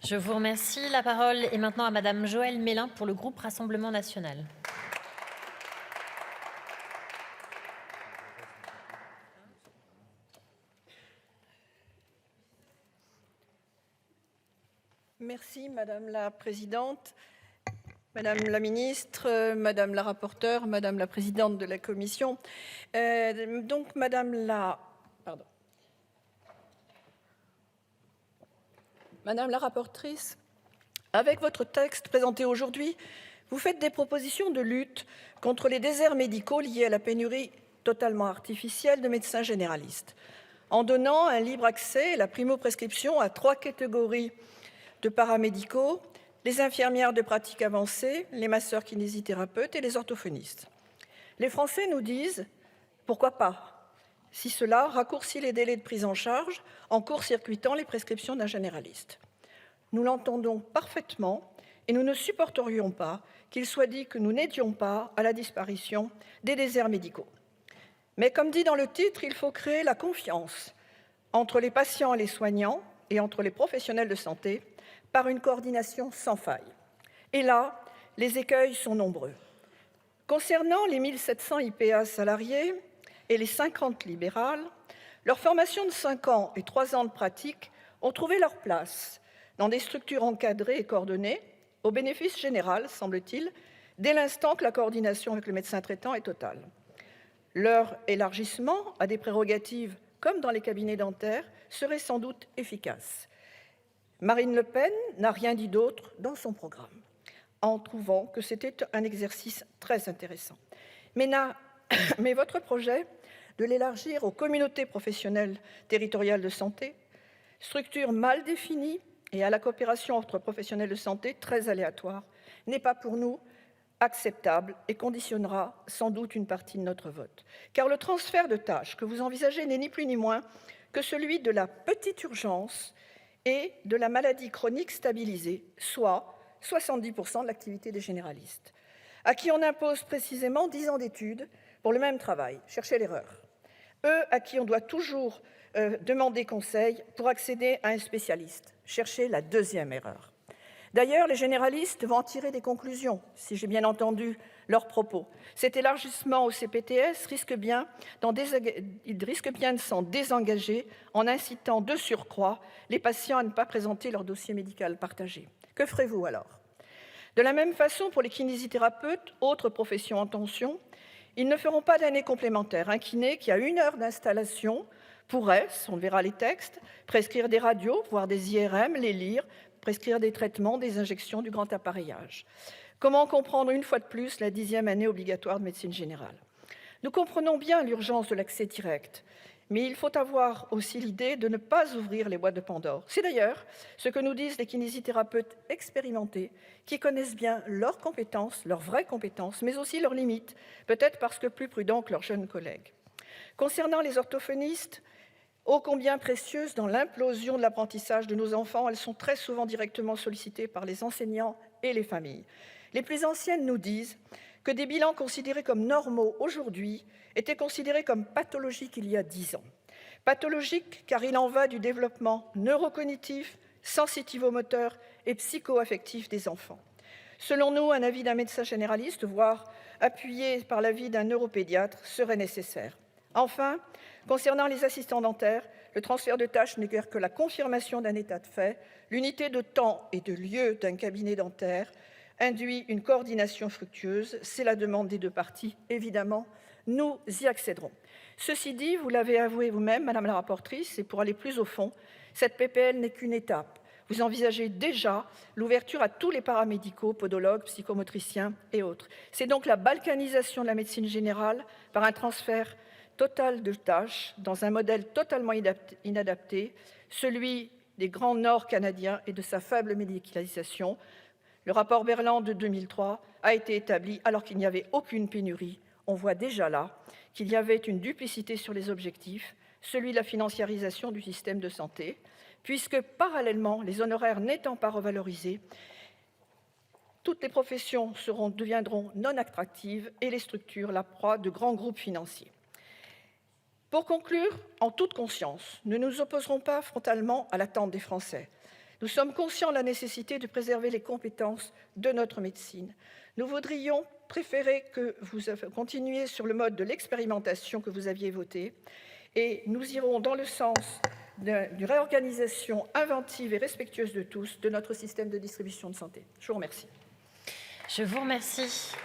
Je vous remercie. La parole est maintenant à Madame Joëlle Mélin pour le groupe Rassemblement national. Merci Madame la Présidente, Madame la Ministre, Madame la Rapporteure, Madame la Présidente de la Commission. Madame la Rapportrice, avec votre texte présenté aujourd'hui, vous faites des propositions de lutte contre les déserts médicaux liés à la pénurie totalement artificielle de médecins généralistes, en donnant un libre accès et la primo-prescription à 3 catégories de paramédicaux, les infirmières de pratique avancée, les masseurs kinésithérapeutes et les orthophonistes. Les Français nous disent « pourquoi pas ?» si cela raccourcit les délais de prise en charge en court-circuitant les prescriptions d'un généraliste. Nous l'entendons parfaitement et nous ne supporterions pas qu'il soit dit que nous n'aidions pas à la disparition des déserts médicaux. Mais comme dit dans le titre, il faut créer la confiance entre les patients et les soignants et entre les professionnels de santé par une coordination sans faille. Et là, les écueils sont nombreux. Concernant les 1700 IPA salariés et les 50 libérales, leur formation de 5 ans et 3 ans de pratique ont trouvé leur place dans des structures encadrées et coordonnées, au bénéfice général, semble-t-il, dès l'instant que la coordination avec le médecin traitant est totale. Leur élargissement à des prérogatives, comme dans les cabinets dentaires, serait sans doute efficace. Marine Le Pen n'a rien dit d'autre dans son programme, en trouvant que c'était un exercice très intéressant. Mais votre projet de l'élargir aux communautés professionnelles territoriales de santé, structure mal définie et à la coopération entre professionnels de santé très aléatoire, n'est pas pour nous acceptable et conditionnera sans doute une partie de notre vote. Car le transfert de tâches que vous envisagez n'est ni plus ni moins que celui de la petite urgence et de la maladie chronique stabilisée, soit 70% de l'activité des généralistes, à qui on impose précisément 10 ans d'études pour le même travail. Cherchez l'erreur. Eux à qui on doit toujours demander conseil pour accéder à un spécialiste. Cherchez la deuxième erreur. D'ailleurs, les généralistes vont en tirer des conclusions, si j'ai bien entendu leurs propos. Cet élargissement au CPTS risque bien de s'en désengager en incitant de surcroît les patients à ne pas présenter leur dossier médical partagé. Que ferez-vous alors ? De la même façon, pour les kinésithérapeutes, autre profession en tension, ils ne feront pas d'année complémentaire. Un kiné qui a 1 heure d'installation pourrait, on verra les textes, prescrire des radios, voire des IRM, les lire, prescrire des traitements, des injections, du grand appareillage. Comment comprendre une fois de plus la 10e année obligatoire de médecine générale ? Nous comprenons bien l'urgence de l'accès direct, mais il faut avoir aussi l'idée de ne pas ouvrir les boîtes de Pandore. C'est d'ailleurs ce que nous disent les kinésithérapeutes expérimentés qui connaissent bien leurs compétences, leurs vraies compétences, mais aussi leurs limites, peut-être parce que plus prudents que leurs jeunes collègues. Concernant les orthophonistes, ô combien précieuses dans l'implosion de l'apprentissage de nos enfants, elles sont très souvent directement sollicitées par les enseignants et les familles. Les plus anciennes nous disent que des bilans considérés comme normaux aujourd'hui étaient considérés comme pathologiques il y a 10 ans. Pathologiques car il en va du développement neurocognitif, sensitivo-moteur et psycho-affectif des enfants. Selon nous, un avis d'un médecin généraliste, voire appuyé par l'avis d'un neuropédiatre, serait nécessaire. Enfin, concernant les assistants dentaires, le transfert de tâches n'est guère que la confirmation d'un état de fait. L'unité de temps et de lieu d'un cabinet dentaire induit une coordination fructueuse. C'est la demande des deux parties. Évidemment, nous y accéderons. Ceci dit, vous l'avez avoué vous-même, Madame la rapporteure, et pour aller plus au fond, cette PPL n'est qu'une étape. Vous envisagez déjà l'ouverture à tous les paramédicaux, podologues, psychomotriciens et autres. C'est donc la balkanisation de la médecine générale par un transfert total de tâches dans un modèle totalement inadapté, celui des grands Nord canadiens et de sa faible médicalisation. Le rapport Berland de 2003 a été établi alors qu'il n'y avait aucune pénurie. On voit déjà là qu'il y avait une duplicité sur les objectifs, celui de la financiarisation du système de santé, puisque parallèlement, les honoraires n'étant pas revalorisés, toutes les professions deviendront non attractives et les structures la proie de grands groupes financiers. Pour conclure, en toute conscience, nous ne nous opposerons pas frontalement à l'attente des Français. Nous sommes conscients de la nécessité de préserver les compétences de notre médecine. Nous voudrions préférer que vous continuiez sur le mode de l'expérimentation que vous aviez voté, et nous irons dans le sens d'une réorganisation inventive et respectueuse de tous de notre système de distribution de santé. Je vous remercie. Je vous remercie.